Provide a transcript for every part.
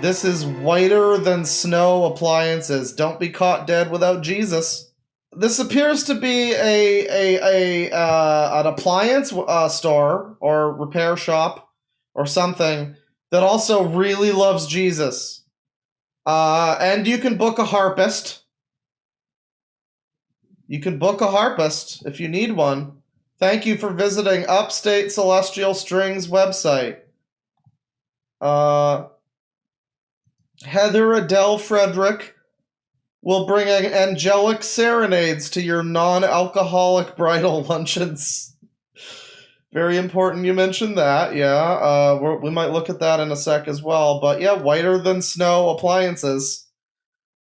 This is whiter than snow appliances. Don't be caught dead without Jesus. This appears to be an appliance store or repair shop or something that also really loves Jesus. And you can book a harpist. You can book a harpist if you need one. Thank you for visiting Upstate Celestial Strings website. Heather Adele Frederick will bring angelic serenades to your non-alcoholic bridal luncheons. Very important you mentioned that, yeah. We might look at that in a sec as well. But yeah, whiter than snow appliances.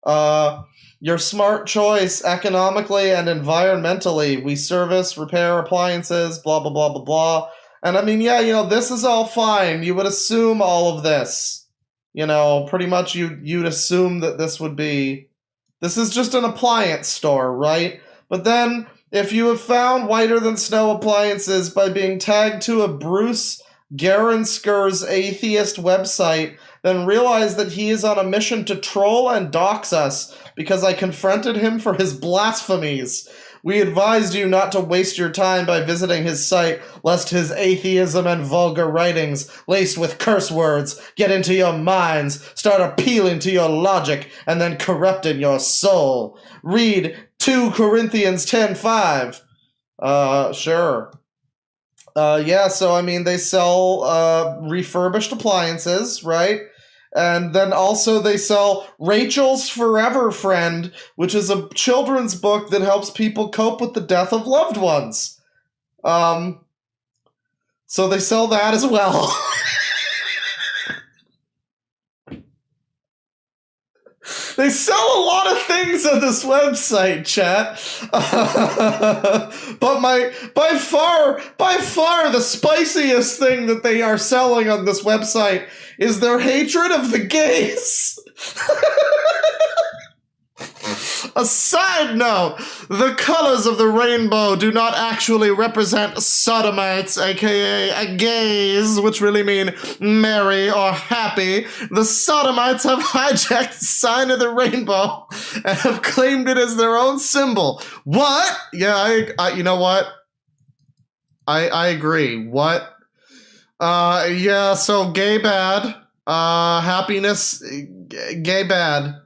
Your smart choice economically and environmentally. We service, repair appliances, blah, blah, blah, blah, blah. And I mean, yeah, you know, this is all fine. You would assume all of this. You know, pretty much you'd assume that this is just an appliance store, right? But then, if you have found whiter than snow appliances by being tagged to a Bruce Garansker's atheist website, then realize that he is on a mission to troll and dox us because I confronted him for his blasphemies. We advised you not to waste your time by visiting his site, lest his atheism and vulgar writings, laced with curse words, get into your minds, start appealing to your logic, and then corrupting your soul. Read 2 Corinthians 10:5. Sure. Yeah, so I mean, they sell refurbished appliances, right? And then also they sell Rachel's Forever Friend, which is a children's book that helps people cope with the death of loved ones. So they sell that as well. They sell a lot of things on this website, chat. But by far the spiciest thing that they are selling on this website is their hatred of the gays. A side note, the colors of the rainbow do not actually represent sodomites, aka gays, which really mean merry or happy. The sodomites have hijacked the sign of the rainbow and have claimed it as their own symbol. What? Yeah, I you know what? I agree. What? Yeah, so gay bad. Happiness, gay bad.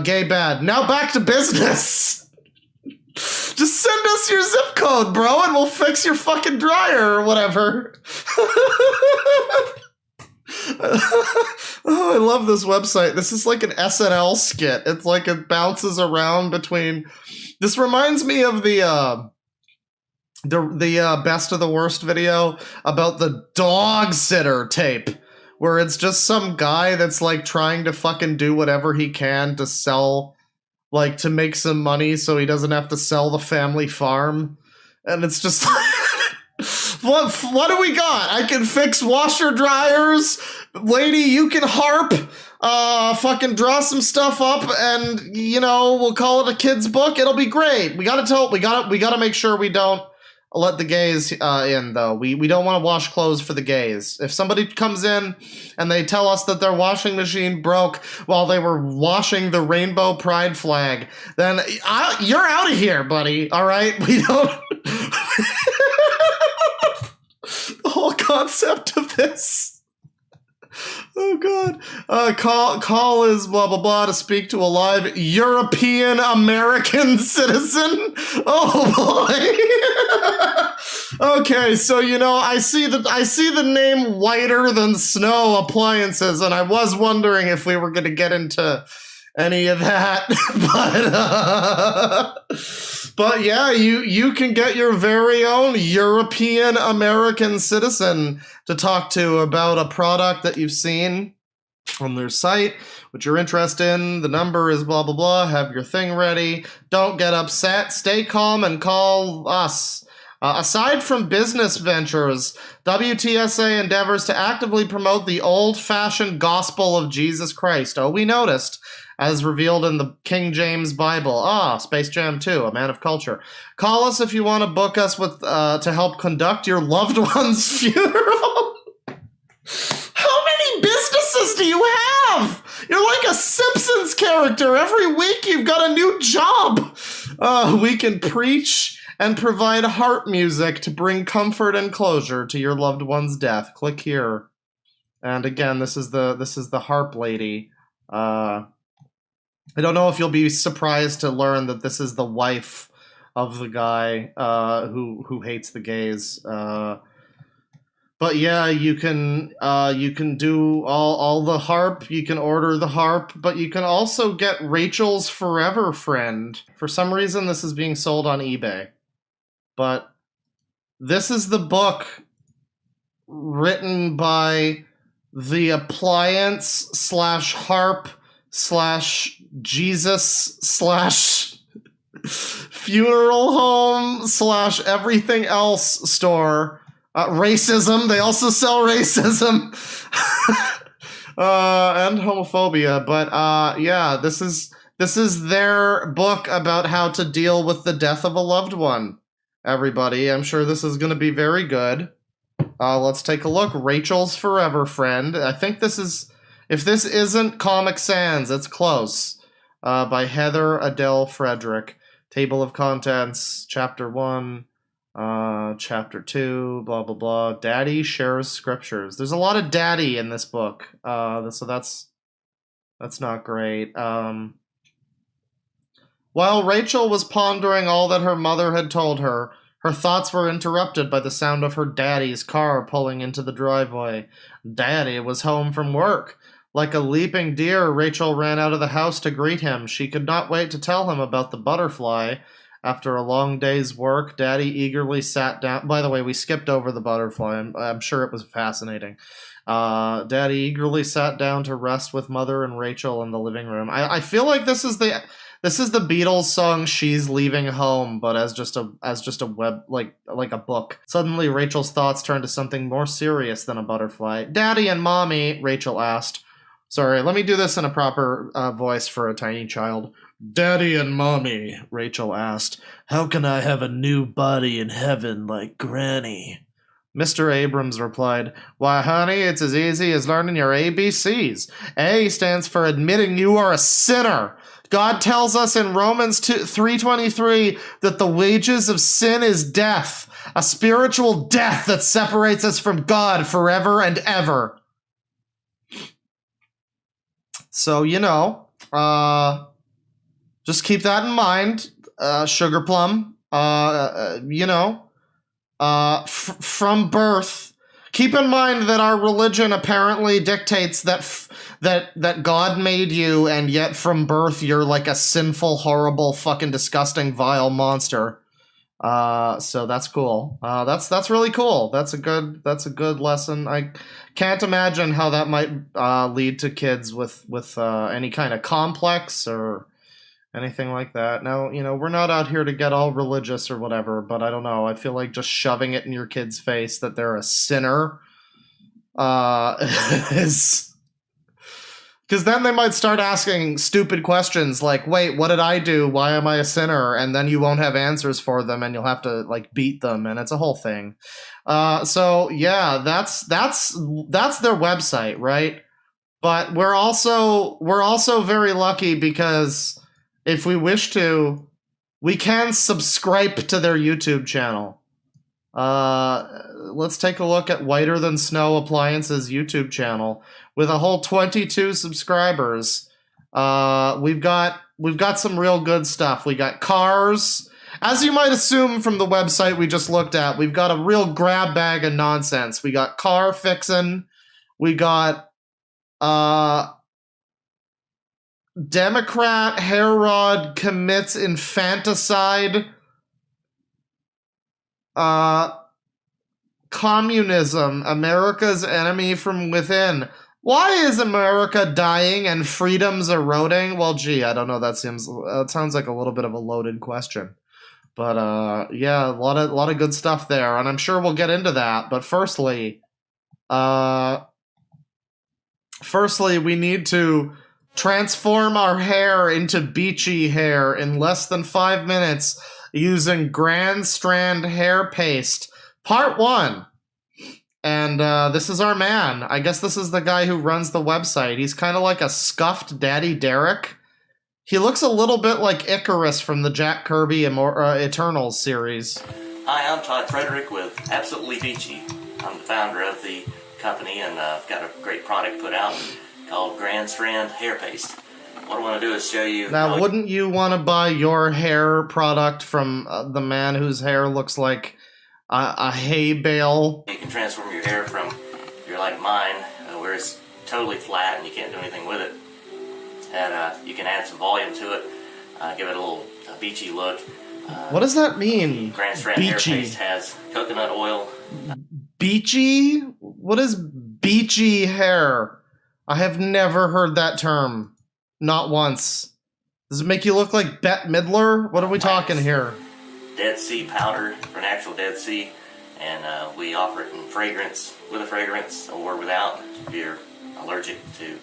Gay bad. Now back to business. Just send us your zip code, bro, and we'll fix your fucking dryer or whatever. Oh, I love this website. This is like an SNL skit. It's like it bounces around between. This reminds me of the best of the worst video about the dog sitter tape, where it's just some guy that's like trying to fucking do whatever he can to sell, like to make some money so he doesn't have to sell the family farm. And it's just what do we got? I can fix washer dryers. Lady, you can harp. Fucking draw some stuff up, and you know, we'll call it a kid's book. It'll be great. We gotta make sure we don't let the gays in, though. We don't want to wash clothes for the gays. If somebody comes in and they tell us that their washing machine broke while they were washing the rainbow pride flag, then you're out of here, buddy. All right? We don't. The whole concept of this. Oh God. Call is blah blah blah to speak to a live European American citizen. Oh boy. Okay, so you know, I see the name Whiter Than Snow Appliances, and I was wondering if we were gonna get into any of that. But yeah, you can get your very own European American citizen to talk to about a product that you've seen on their site, which you're interested in. The number is blah, blah, blah. Have your thing ready. Don't get upset. Stay calm and call us. Aside from business ventures, WTSA endeavors to actively promote the old-fashioned gospel of Jesus Christ. Oh, we noticed. As revealed in the King James Bible. Space Jam 2, a man of culture. Call us if you want to book us with to help conduct your loved one's funeral. How many businesses do you have? You're like a Simpsons character. Every week you've got a new job. We can preach and provide harp music to bring comfort and closure to your loved one's death. Click here. And again, this is the harp lady. I don't know if you'll be surprised to learn that this is the wife of the guy who hates the gays. But yeah, you can do all the harp. You can order the harp, but you can also get Rachel's Forever Friend. For some reason, this is being sold on eBay. But this is the book written by the appliance / harp / Jesus / funeral home / everything else store. Racism. They also sell racism and homophobia. But yeah, this is their book about how to deal with the death of a loved one. Everybody, I'm sure this is going to be very good. Let's take a look. Rachel's Forever Friend. I think this is, if this isn't Comic Sans, it's close. By Heather Adele Frederick. Table of Contents, Chapter 1. Chapter 2, blah blah blah. Daddy shares scriptures. There's a lot of daddy in this book, so that's not great. While Rachel was pondering all that her mother had told her, her thoughts were interrupted by the sound of her daddy's car pulling into the driveway. Daddy was home from work. Like a leaping deer, Rachel ran out of the house to greet him. She could not wait to tell him about the butterfly. After a long day's work, Daddy eagerly sat down. By the way, we skipped over the butterfly. I'm sure it was fascinating. Daddy eagerly sat down to rest with Mother and Rachel in the living room. I feel like this is the Beatles song "She's Leaving Home," but as just a web like a book. Suddenly, Rachel's thoughts turned to something more serious than a butterfly. Daddy and Mommy, Rachel asked. Sorry, let me do this in a proper voice for a tiny child. Daddy and Mommy, Rachel asked, how can I have a new body in heaven like Granny? Mr. Abrams replied, why, honey, it's as easy as learning your ABCs. A stands for admitting you are a sinner. God tells us in Romans 3:23 that the wages of sin is death, a spiritual death that separates us from God forever and ever. So, just keep that in mind, Sugar Plum. From birth. Keep in mind that our religion apparently dictates that God made you, and yet from birth you're like a sinful, horrible, fucking disgusting, vile monster. So that's cool. That's really cool. That's a good lesson. I can't imagine how that might lead to kids with any kind of complex or anything like that. Now, we're not out here to get all religious or whatever, but I don't know. I feel like just shoving it in your kid's face that they're a sinner is... Because then they might start asking stupid questions like, wait, what did I do? Why am I a sinner? And then you won't have answers for them and you'll have to, beat them, and it's a whole thing. So, yeah, that's their website, right? But we're also very lucky because... if we wish to, we can subscribe to their YouTube channel. Let's take a look at Whiter Than Snow Appliances YouTube channel with a whole 22 subscribers. We've got some real good stuff. We got cars. As you might assume from the website we just looked at, we've got a real grab bag of nonsense. We got car fixin'. We got Democrat hair rod commits infanticide. Communism, America's enemy from within. Why is America dying and freedoms eroding? Well, gee, I don't know. That sounds like a little bit of a loaded question. But yeah, a lot of good stuff there, and I'm sure we'll get into that. But firstly, we need to transform our hair into Beachy hair in less than 5 minutes using Grand Strand hair paste. Part 1. And this is our man. I guess this is the guy who runs the website. He's kind of like a scuffed Daddy Derek. He looks a little bit like Icarus from the Jack Kirby Eternals series. Hi, I'm Todd Frederick with Absolutely Beachy. I'm the founder of the company, and I've got a great product put out called Grand Strand Hair Paste. What I want to do is show you... Now, wouldn't you want to buy your hair product from the man whose hair looks like a hay bale? You can transform your hair from, you're like mine, where it's totally flat and you can't do anything with it. And you can add some volume to it, give it a little beachy look. What does that mean? Grand Strand Hair Paste has coconut oil. Beachy? What is beachy hair? I have never heard that term. Not once. Does it make you look like Bette Midler? What are we talking here? Dead Sea powder for natural Dead Sea, and we offer it in fragrance, with a fragrance or without, if you're allergic to.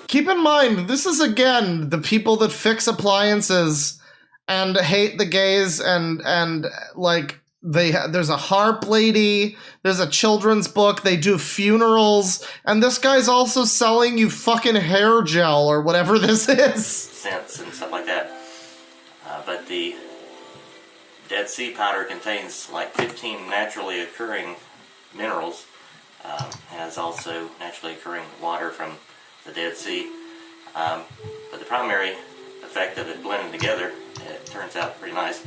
Keep in mind, this is again the people that fix appliances and hate the gays and like there's a harp lady, there's a children's book, they do funerals, and this guy's also selling you fucking hair gel or whatever this is. Scents and stuff like that. But the Dead Sea powder contains like 15 naturally occurring minerals. Has also naturally occurring water from the Dead Sea. But the primary effect of it blending together, it turns out pretty nice.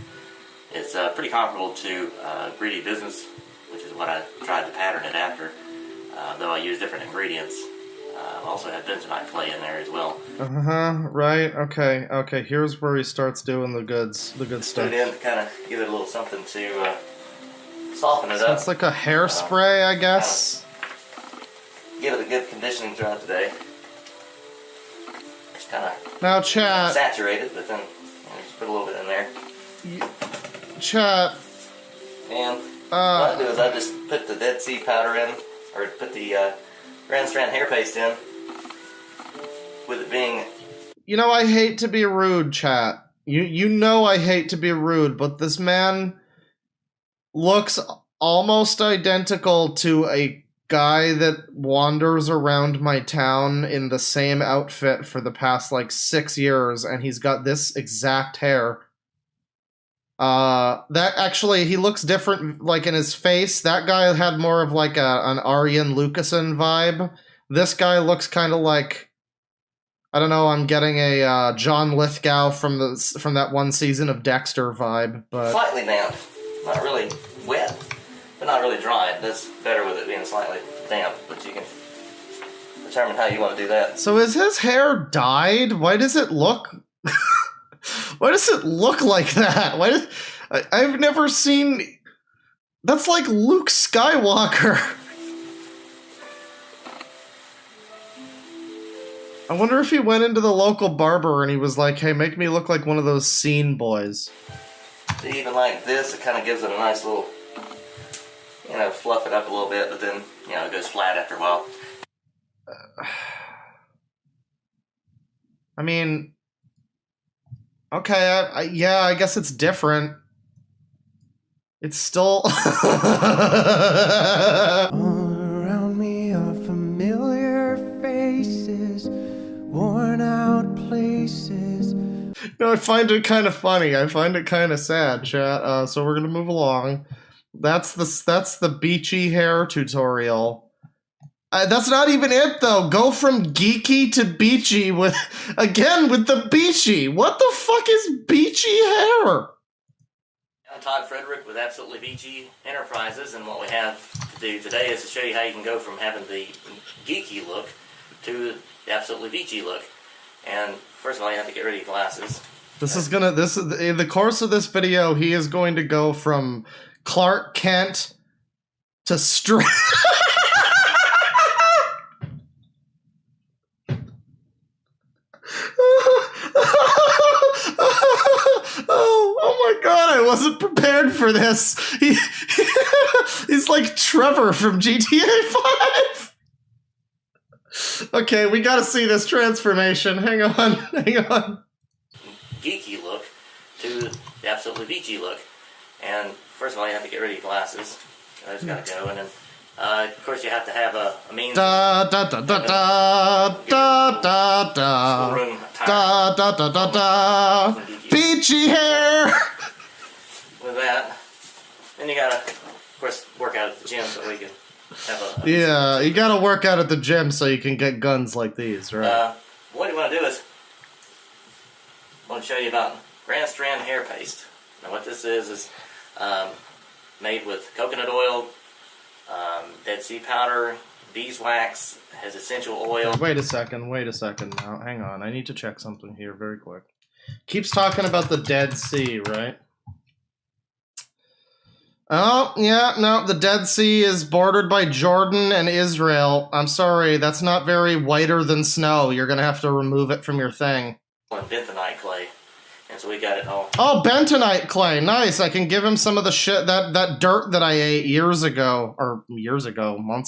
It's pretty comparable to Greedy Business, which is what I tried to pattern it after, though I use different ingredients. I also had bentonite clay in there as well. Right, okay, here's where he starts doing the good stuff. Put it in to kind of give it a little something to soften it so up. It's like a hairspray, I guess. Give it a good conditioning throughout the day. Just kind of now, chat. Saturate it, but then just put a little bit in there. Chat. And what I do is I just put the Dead Sea powder in, or put the Grand Strand hair paste in, with it being... You know, I hate to be rude, chat. You know I hate to be rude, but this man looks almost identical to a guy that wanders around my town in the same outfit for the past, like, 6 years, and he's got this exact hair. That actually, he looks different, like, in his face. That guy had more of, like, an Arjen Lucassen vibe. This guy looks kind of like, I don't know, I'm getting a John Lithgow from that one season of Dexter vibe, but... Slightly damp. Not really wet, but not really dry. That's better with it being slightly damp, but you can determine how you want to do that. So is his hair dyed? Why does it look... Why does it look like that? I've never seen... That's like Luke Skywalker. I wonder if he went into the local barber and he was like, hey, make me look like one of those scene boys. Even like this, it kind of gives it a nice little, fluff it up a little bit, but then, it goes flat after a while. I mean... Okay, yeah, I guess it's different. It's still... All around me are familiar faces, worn out places. No, I find it kind of funny. I find it kind of sad, chat. So we're gonna move along. That's the Beachy hair tutorial. That's not even it, though. Go from geeky to beachy with the Beachy. What the fuck is beachy hair? I'm Todd Frederick with Absolutely Beachy Enterprises, and what we have to do today is to show you how you can go from having the geeky look to the Absolutely Beachy look. And first of all, you have to get rid of your glasses. In the course of this video, he is going to go from Clark Kent to straight. Oh my god, I wasn't prepared for this. He's like Trevor from GTA 5. Okay, we gotta see this transformation. Hang on. Geeky look to the Absolutely Beachy look. And first of all, you have to get rid of your glasses. Those gotta go, and then of course you have to have a means. Da da da da da da da da Schoolroom da da da da da. Beachy hair. With that, then you gotta, of course, work out at the gym so we can have a. Yeah, you gotta work out at the gym so you can get guns like these, right? What you want to do is, I want to show you about Grand Strand hair paste. Now, what this is made with coconut oil, Dead Sea powder, beeswax, has essential oil. Wait a second now. Hang on, I need to check something here very quick. Keeps talking about the Dead Sea, right? Oh, yeah, no, the Dead Sea is bordered by Jordan and Israel. I'm sorry, that's not very whiter than snow. You're gonna have to remove it from your thing. And bentonite clay. And so we got it all. Oh, bentonite clay, nice. I can give him some of the shit, that dirt that I ate months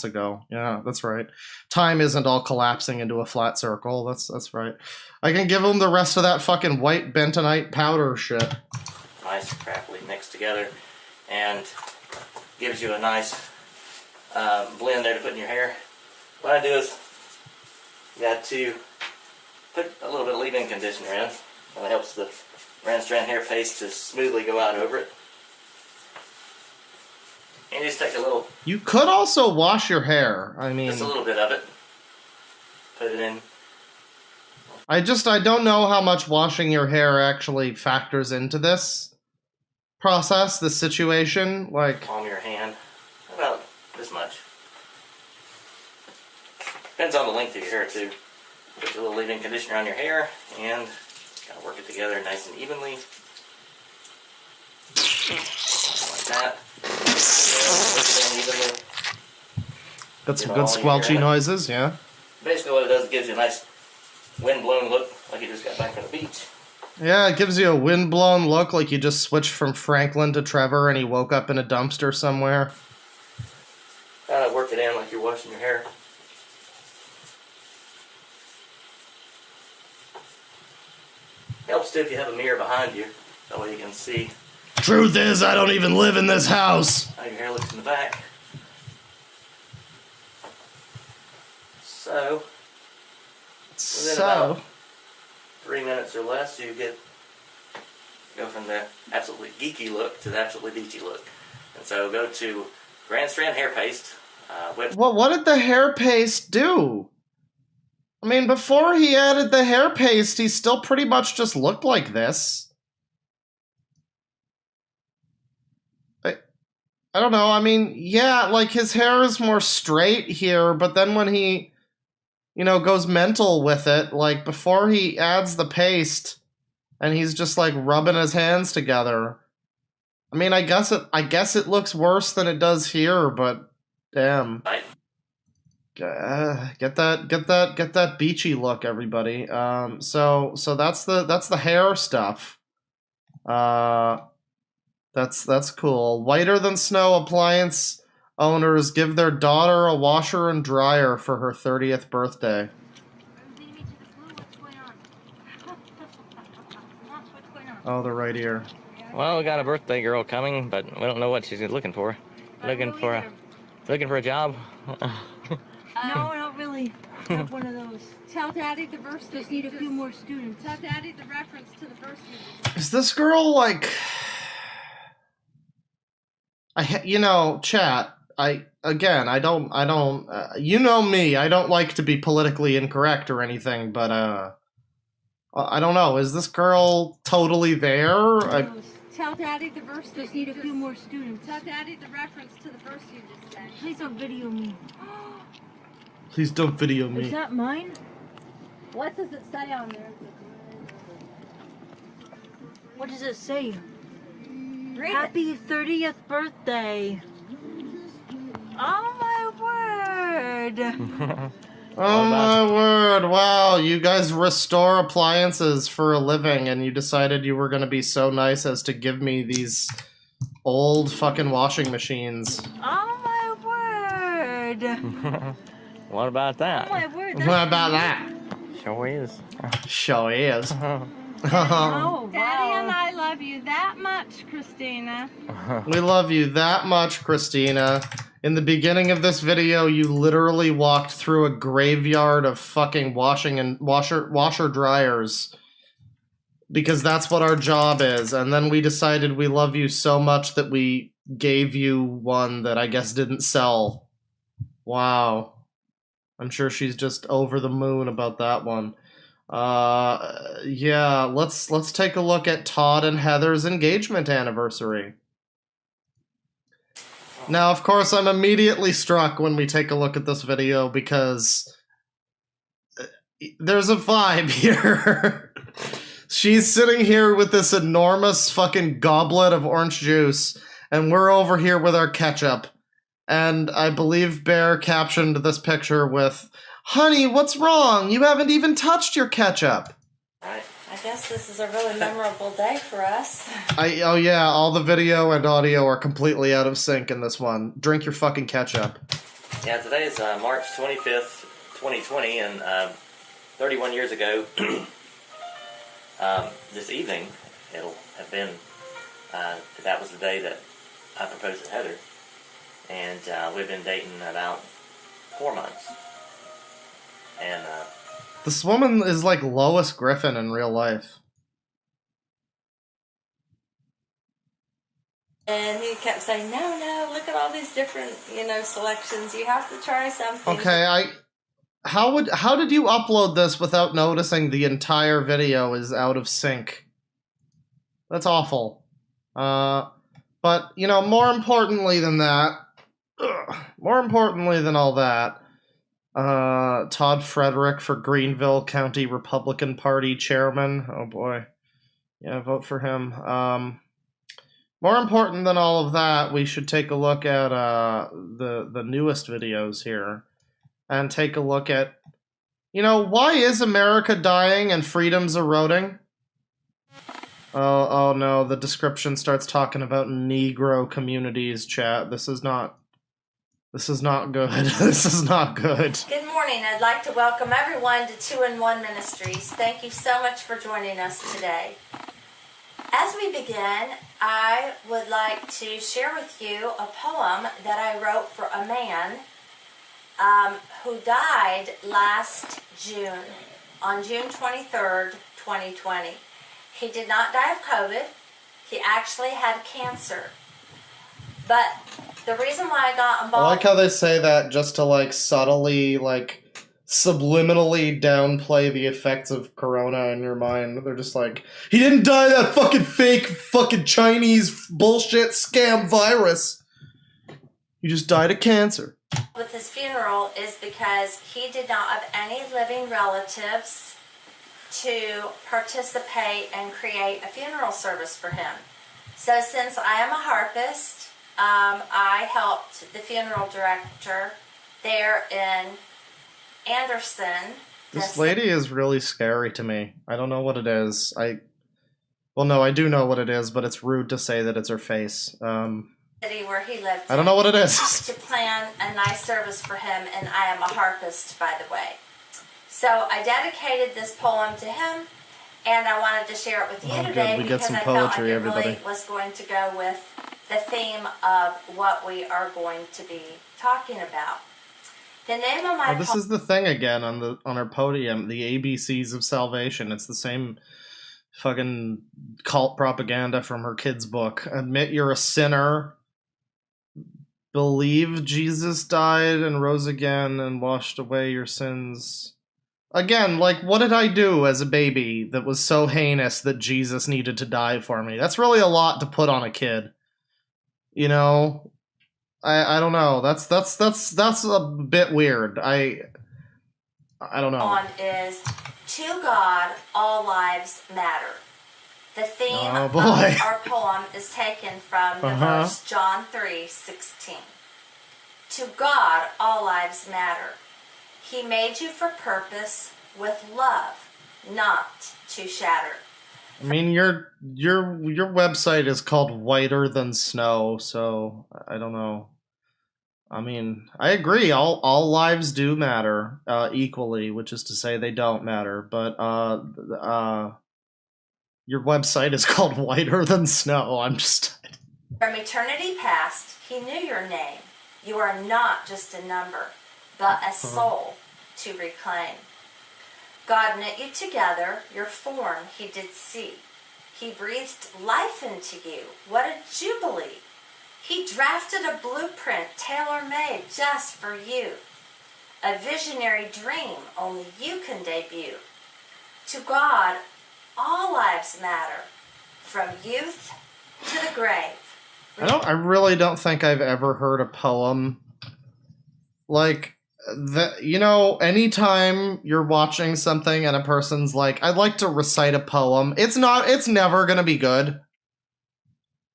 ago. Yeah, that's right. Time isn't all collapsing into a flat circle. That's right. I can give him the rest of that fucking white bentonite powder shit. Nice, crappily mixed together. And gives you a nice blend there to put in your hair. What I do is, you got to put a little bit of leave-in conditioner in. And it helps the Grand Strand hair paste to smoothly go out over it. And you just take a little... You could also wash your hair. I mean... Just a little bit of it. Put it in. I don't know how much washing your hair actually factors into this process, this situation. Like... Palm your hand. About this much. Depends on the length of your hair, too. Put a little leave-in conditioner on your hair, and gotta work it together nice and evenly. Like that. Work it in evenly. Got some Get good all your squelchy hair in it. noises, yeah. Basically what it does, it gives you a nice wind-blown look, like you just got back from the beach. Yeah, it gives you a wind-blown look like you just switched from Franklin to Trevor and he woke up in a dumpster somewhere. Gotta work it in like you're washing your hair. Helps too if you have a mirror behind you, that way you can see Truth is, I don't even live in this house. how your hair looks in the back. So, within about 3 minutes or less, you go from the absolutely geeky look to the absolutely beachy look. And so go to Grand Strand hair paste. Well, what did the hair paste do? I mean, before he added the hair paste, he still pretty much just looked like this. I don't know, I mean, yeah, like, his hair is more straight here, but then when he, goes mental with it, like, before he adds the paste, and he's just, like, rubbing his hands together. I mean, I guess it looks worse than it does here, but damn. Right. Get that beachy look, everybody. So that's the hair stuff. That's cool. Whiter than snow appliance owners give their daughter a washer and dryer for her 30th birthday. Oh, the right ear. Well, we got a birthday girl coming, but we don't know what she's looking for. Looking for a job. No, not really. Not one of those. Tell Daddy the birth. Just need a few more students. Tell Daddy the reference to the birth students. Is this girl like? Chat. I don't. You know me. I don't like to be politically incorrect or anything, but I don't know. Is this girl totally there? Tell Daddy the verse. Just need a few more students. Tell Daddy the reference to the verse you just said. Please don't video me. Please don't video me. Is that mine? What does it say on there? What does it say? Happy 30th birthday. Oh my word. Oh my word, wow, you guys restore appliances for a living and you decided you were gonna be so nice as to give me these old fucking washing machines. Oh my word. What about that? Oh my word. What about that? Sure is. Sure is. Oh, Daddy and I love you that much, Christina. We love you that much, Christina. In the beginning of this video, you literally walked through a graveyard of fucking washing and washer dryers. Because that's what our job is. And then we decided we love you so much that we gave you one that I guess didn't sell. Wow. I'm sure she's just over the moon about that one. Yeah, let's take a look at Todd and Heather's engagement anniversary. Now, of course, I'm immediately struck when we take a look at this video because there's a vibe here. She's sitting here with this enormous fucking goblet of orange juice, and we're over here with our ketchup. And I believe Bear captioned this picture with, "Honey, what's wrong? You haven't even touched your ketchup." Right. I guess this is a really memorable day for us. Oh yeah, all the video and audio are completely out of sync in this one. Drink your fucking ketchup. Yeah, today is March 25th, 2020, and 31 years ago, this evening, it'll have been, that was the day that I proposed to Heather. And we've been dating about 4 months. And This woman is like Lois Griffin in real life. And he kept saying, no, look at all these different, selections. You have to try something. Okay, how did you upload this without noticing the entire video is out of sync? That's awful. But, more importantly than that, more importantly than all that, Todd Frederick for Greenville County Republican Party chairman. Oh boy. Yeah, vote for him. More important than all of that, we should take a look at the newest videos here. And take a look at, why is America dying and freedom's eroding? Oh no, the description starts talking about Negro communities, chat. This is not good. This is not good. Good morning. I'd like to welcome everyone to 2-in-1 Ministries. Thank you so much for joining us today. As we begin, I would like to share with you a poem that I wrote for a man who died last June, on June 23rd, 2020. He did not die of COVID. He actually had cancer. But the reason why I got involved... I like how they say that just to, subtly, subliminally downplay the effects of corona in your mind. They're just like, he didn't die of that fucking fake fucking Chinese bullshit scam virus. He just died of cancer. With his funeral is because he did not have any living relatives to participate and create a funeral service for him. So since I am a harpist, I helped the funeral director there in Anderson. This lady is really scary to me. I don't know what it is. Well, no, I do know what it is, but it's rude to say that it's her face. City where he lived. I don't know what it is. To plan a nice service for him, and I am a harpist, by the way. So I dedicated this poem to him, and I wanted to share it with you today because I felt like it really was going to go with the theme of what we are going to be talking about. The name of my this is the thing again on our podium, the ABCs of salvation. It's the same fucking cult propaganda from her kid's book. Admit you're a sinner. Believe Jesus died and rose again and washed away your sins. Again, what did I do as a baby that was so heinous that Jesus needed to die for me? That's really a lot to put on a kid. I don't know. That's a bit weird. I don't know. On is to God all lives matter. The theme of our poem is taken from the verse John 3:16. To God all lives matter. He made you for purpose with love, not to shatter. I mean, your website is called Whiter Than Snow, so I don't know. I mean, I agree. All lives do matter equally, which is to say they don't matter. But Your website is called Whiter Than Snow. I'm just... From eternity past, he knew your name. You are not just a number, but a soul to reclaim. God knit you together, your form he did see. He breathed life into you. What a jubilee. He drafted a blueprint tailor-made just for you. A visionary dream only you can debut. To God, all lives matter, from youth to the grave. I really don't think I've ever heard a poem like that. You know, anytime you're watching something and a person's like, I'd like to recite a poem, it's never gonna be good.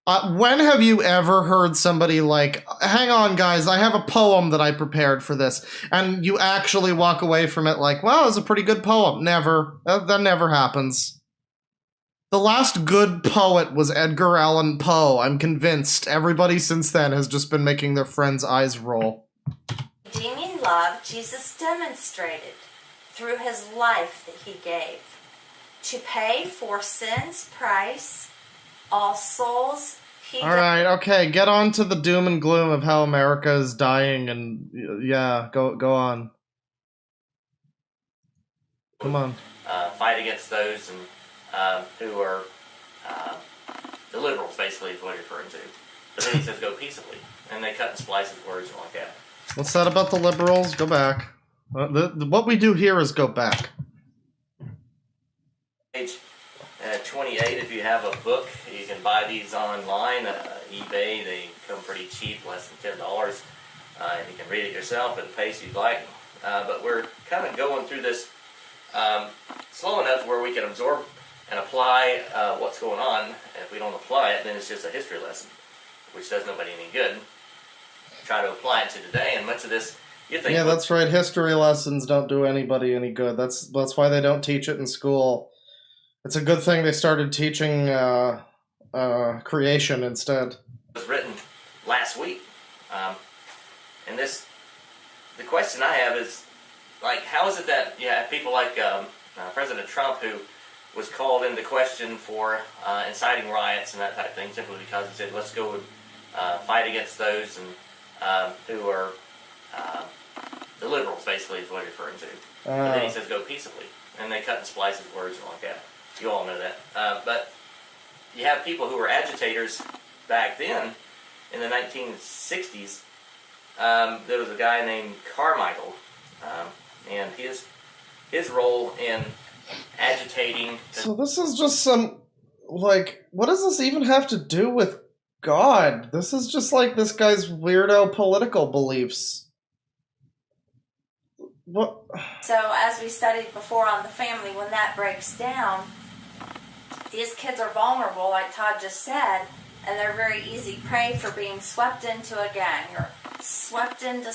When have you ever heard somebody like, hang on guys, I have a poem that I prepared for this, and you actually walk away from it like, wow, it was a pretty good poem? Never. That never happens. The last good poet was Edgar Allan Poe. I'm convinced everybody since then has just been making their friends' eyes roll. Redeeming love Jesus demonstrated through his life that he gave. To pay for sin's price, all souls he... All right, okay, get on to the doom and gloom of how America is dying, and yeah, go on. Come on. Fight against those who are the liberals, basically, is what he's referring to. But then he says go peaceably, and they cut and splice his words like that. What's that about the liberals? Go back. What we do here is go back. Page 28, if you have a book, you can buy these online. eBay, they come pretty cheap, less than $10. And you can read it yourself at a pace you'd like. But we're kind of going through this slow enough where we can absorb and apply what's going on. If we don't apply it, then it's just a history lesson, which does nobody any good. Try to apply it to today, and much of this, you think... Yeah, that's right. History lessons don't do anybody any good. That's why they don't teach it in school. It's a good thing they started teaching creation instead. It was written last week. And the question I have is, like, how is it that you have people like President Trump, who was called into question for inciting riots and that type of thing, simply because he said, let's go fight against those who are the liberals, basically, is what he's referring to. And then he says, go peaceably. And they cut and splice his words like that. You all know that. But you have people who were agitators back then, in the 1960s. There was a guy named Carmichael, and his role in agitating... So this is just some, like, what does this even have to do with God? This is just like this guy's weirdo political beliefs. What? So as we studied before on the family, when that breaks down, these kids are vulnerable, like Todd just said, and they're very easy prey for being swept into a gang or swept into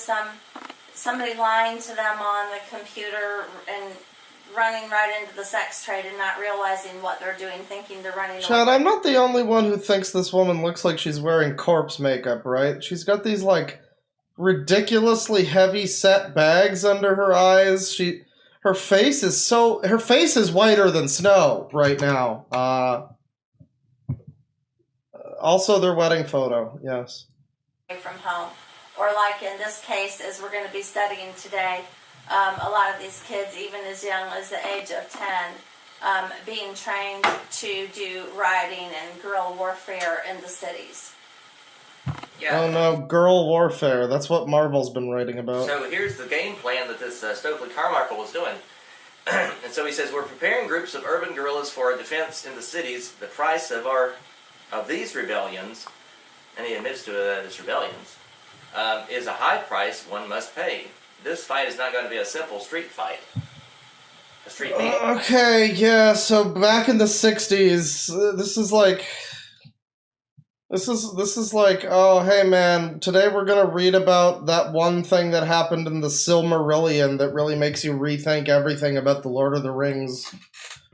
somebody lying to them on the computer and running right into the sex trade and not realizing what they're doing, thinking they're running away. Chad, I'm not the only one who thinks this woman looks like she's wearing corpse makeup, right? She's got these, like, ridiculously heavy set bags under her eyes. Her face is whiter than snow right now. Also their wedding photo, yes. From home. Or like in this case, as we're going to be studying today, a lot of these kids, even as young as the age of 10, being trained to do rioting and guerrilla warfare in the cities. Yeah. Oh no, girl warfare. That's what Marvel's been writing about. So here's the game plan that this Stokely Carmichael was doing. And so he says, we're preparing groups of urban guerrillas for defense in the cities. The price of these rebellions, and he admits to that it's rebellions, is a high price one must pay. This fight is not going to be a simple street fight. A street meet. Okay, yeah, so back in the 60s, this is like, oh, hey man, today we're gonna read about that one thing that happened in the Silmarillion that really makes you rethink everything about the Lord of the Rings.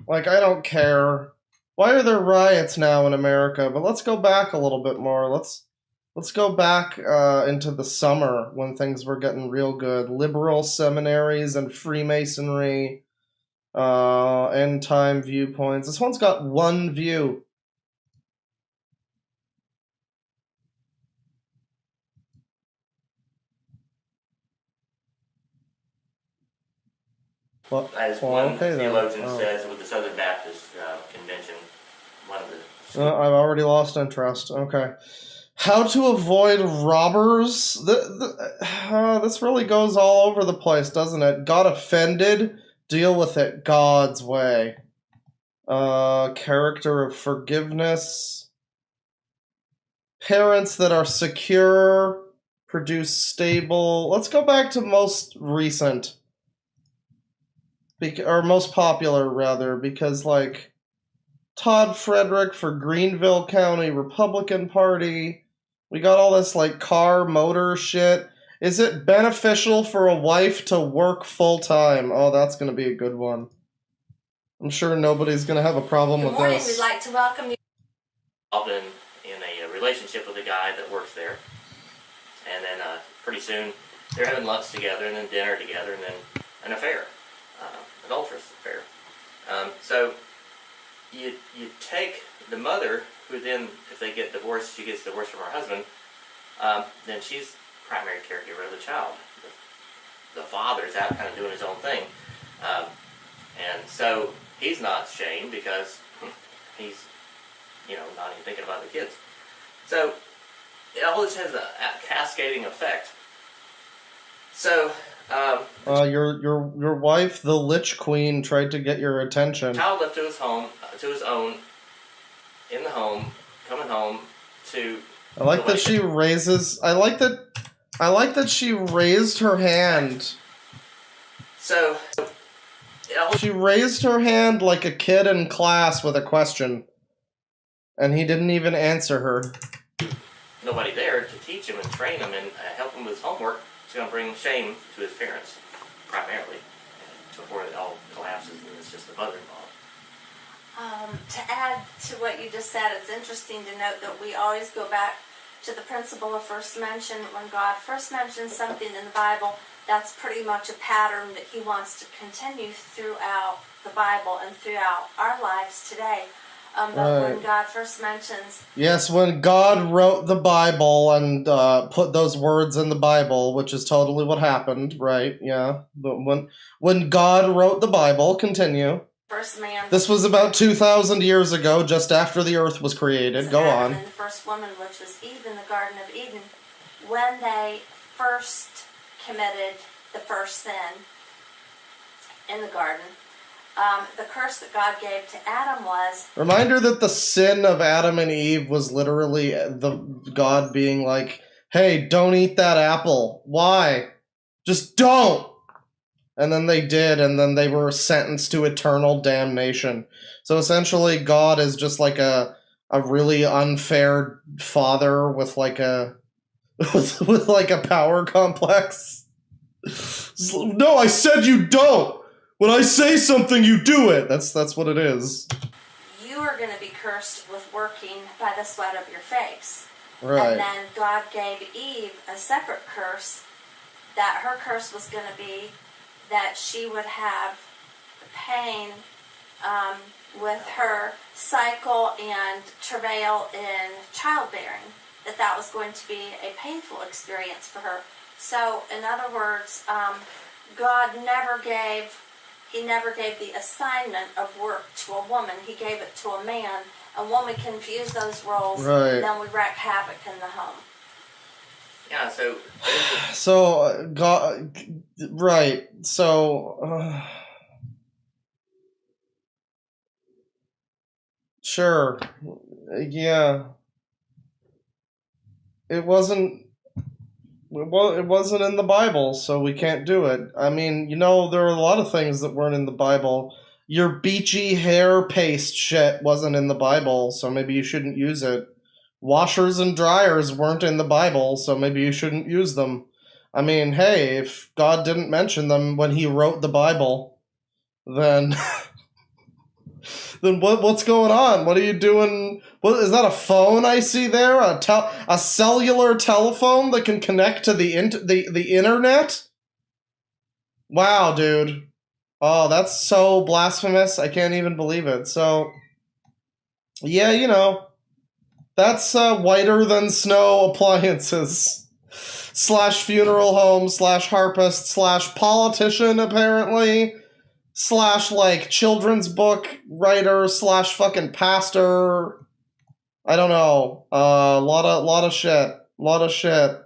Like, I don't care. Why are there riots now in America? But let's go back a little bit more. Let's go back into the summer when things were getting real good. Liberal seminaries and Freemasonry End time viewpoints. This one's got one view. Well, As one okay then. theologian Oh. says with the Southern Baptist Convention, one of the... I've already lost interest. Okay. How to avoid robbers? This really goes all over the place, doesn't it? Got offended? Deal with it God's way. Character of forgiveness. Parents that are secure, produce stable. Let's go back to most recent. Or most popular, rather, because, like, Todd Frederick for Greenville County Republican Party. We got all this, like, car, motor shit. Is it beneficial for a wife to work full-time? Oh, that's going to be a good one. I'm sure nobody's going to have a problem with Good morning. this. We'd like to welcome you. Often in a relationship with a guy that works there. And then pretty soon they're having lunch together and then dinner together and then an affair. Adulterous affair. So you take the mother, who then, if they get divorced, she gets divorced from her husband, then she's primary caregiver of the child. The father's out kind of doing his own thing. And so he's not shamed because he's, not even thinking about the kids. So all this has a cascading effect. So your wife, the Lich Queen, tried to get your attention. Child left to his own, in the home, coming home to. I like that she raises. I like that she raised her hand. So she raised her hand like a kid in class with a question, and he didn't even answer her. Nobody there to teach him and train him and help him with his homework. It's going to bring shame to his parents, primarily, before it all collapses and it's just the mother-in-law. To add to what you just said, it's interesting to note that we always go back to the principle of first mention. When God first mentions something in the Bible, that's pretty much a pattern that he wants to continue throughout the Bible and throughout our lives today. But when God first mentions... Yes, when God wrote the Bible and put those words in the Bible, which is totally what happened, right? Yeah. But when God wrote the Bible, continue. First man... This was about 2,000 years ago, just after the earth was created. Go on. And the first woman, which was Eve in the Garden of Eden, when they first committed the first sin in the garden... the curse that God gave to Adam was... Reminder that the sin of Adam and Eve was literally the God being like, hey, don't eat that apple. Why? Just don't! And then they did, and then they were sentenced to eternal damnation. So essentially, God is just like a really unfair father with like a... with like a power complex. No, I said you don't! When I say something, you do it. That's what it is. You are going to be cursed with working by the sweat of your face. Right. And then God gave Eve a separate curse, that her curse was going to be that she would have pain with her cycle and travail in childbearing, that was going to be a painful experience for her. So, in other words, God never gave the assignment of work to a woman. He gave it to a man. And when we confuse those roles, then we wreak havoc in the home. Yeah, so... So, God... Right. So... Sure. Yeah. It wasn't in the Bible, so we can't do it. I mean, there are a lot of things that weren't in the Bible. Your Beachy hair paste shit wasn't in the Bible, so maybe you shouldn't use it. Washers and dryers weren't in the Bible, so maybe you shouldn't use them. I mean, hey, if God didn't mention them when he wrote the Bible, then... then what's going on? What are you doing? What is that, a phone I see there? A cellular telephone that can connect to the internet? Wow, dude. Oh, that's so blasphemous. I can't even believe it. So, yeah, you know, that's whiter than snow appliances. Slash funeral home, slash harpist, slash politician, apparently. Slash, like, children's book writer, slash fucking pastor. I don't know. Lot of shit. Lot of shit.